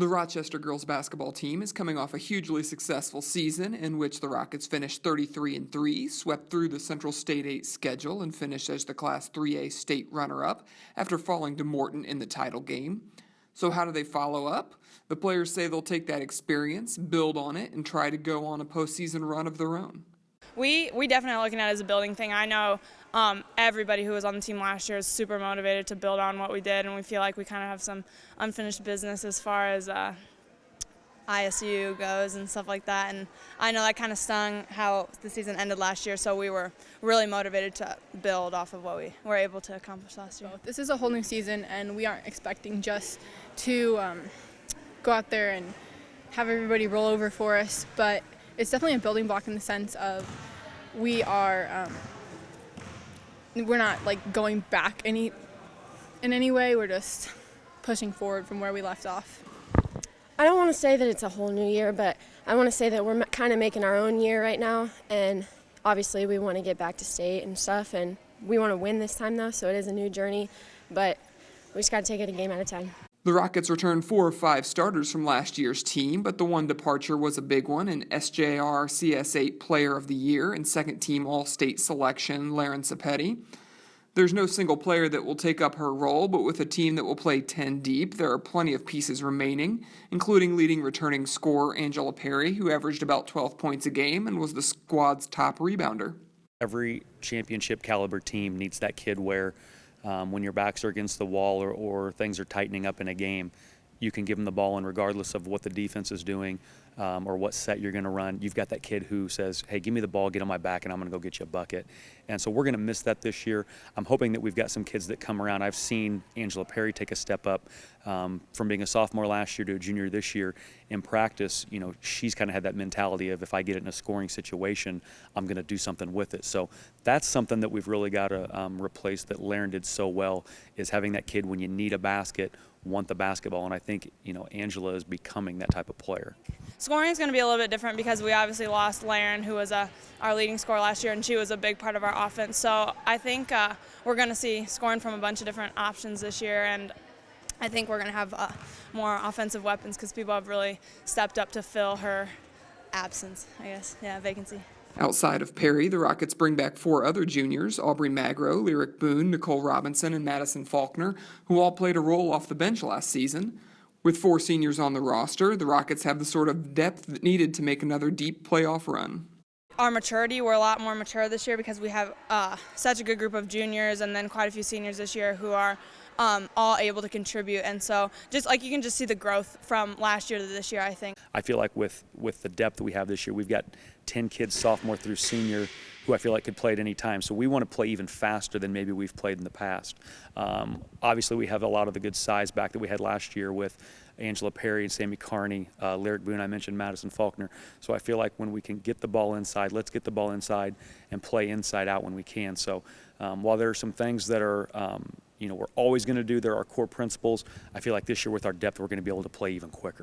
The Rochester girls basketball team is coming off a hugely successful season in which the Rockets finished 33-3, swept through the Central State 8 schedule, and finished as the Class 3A state runner-up after falling to Morton in the title game. So how do they follow up? The players say they'll take that experience, build on it, and try to go on a postseason run of their own. We definitely are looking at it as a building thing. I know everybody who was on the team last year is super motivated to build on what we did, and we feel like we kind of have some unfinished business as far as ISU goes and stuff like that. And I know that kind of stung how the season ended last year, so we were really motivated to build off of what we were able to accomplish last year. This is a whole new season, and we aren't expecting just to go out there and have everybody roll over for us, but it's definitely a building block in the sense of we're not like going back in any way. We're just pushing forward from where we left off. I don't want to say that it's a whole new year, but I want to say that we're kind of making our own year right now, and obviously we want to get back to state and stuff, and we want to win this time though, so it is a new journey, but we just got to take it a game at a time. The Rockets returned 4 of 5 starters from last year's team, but the one departure was a big one, an SJR CS8 Player of the Year and second-team All-State selection, Laren Sapetti. There's no single player that will take up her role, but with a team that will play 10 deep, there are plenty of pieces remaining, including leading returning scorer Angela Perry, who averaged about 12 points a game and was the squad's top rebounder. Every championship caliber team needs that kid where when your backs are against the wall or things are tightening up in a game, you can give them the ball, and regardless of what the defense is doing or what set you're going to run, you've got that kid who says, hey, give me the ball, get on my back, and I'm going to go get you a bucket. And so we're going to miss that this year. I'm hoping that we've got some kids that come around. I've seen Angela Perry take a step up from being a sophomore last year to a junior this year. In practice, you know, she's kind of had that mentality of if I get it in a scoring situation, I'm going to do something with it. So that's something that we've really got to replace that Laren did so well, is having that kid when you need a basket, want the basketball, and I think, you know, Angela is becoming that type of player. Scoring is going to be a little bit different because we obviously lost Laren, who was our leading scorer last year, and she was a big part of our offense. So I think we're going to see scoring from a bunch of different options this year, and I think we're going to have more offensive weapons because people have really stepped up to fill her absence, I guess, vacancy. Outside of Perry, the Rockets bring back 4 other juniors, Aubrey Magro, Lyric Boone, Nicole Robinson, and Madison Faulkner, who all played a role off the bench last season. With 4 seniors on the roster, the Rockets have the sort of depth needed to make another deep playoff run. Our maturity, we're a lot more mature this year because we have such a good group of juniors and then quite a few seniors this year who are all able to contribute, and so just like you can just see the growth from last year to this year, I think. I feel like with the depth that we have this year, we've got 10 kids sophomore through senior who I feel like could play at any time. So we want to play even faster than maybe we've played in the past. Obviously, we have a lot of the good size back that we had last year with Angela Perry and Sammy Carney, Lyric Boone, I mentioned Madison Faulkner. So I feel like when we can get the ball inside, let's get the ball inside and play inside out when we can. So while there are some things that are we're always going to do, there are core principles. I feel like this year with our depth, we're going to be able to play even quicker.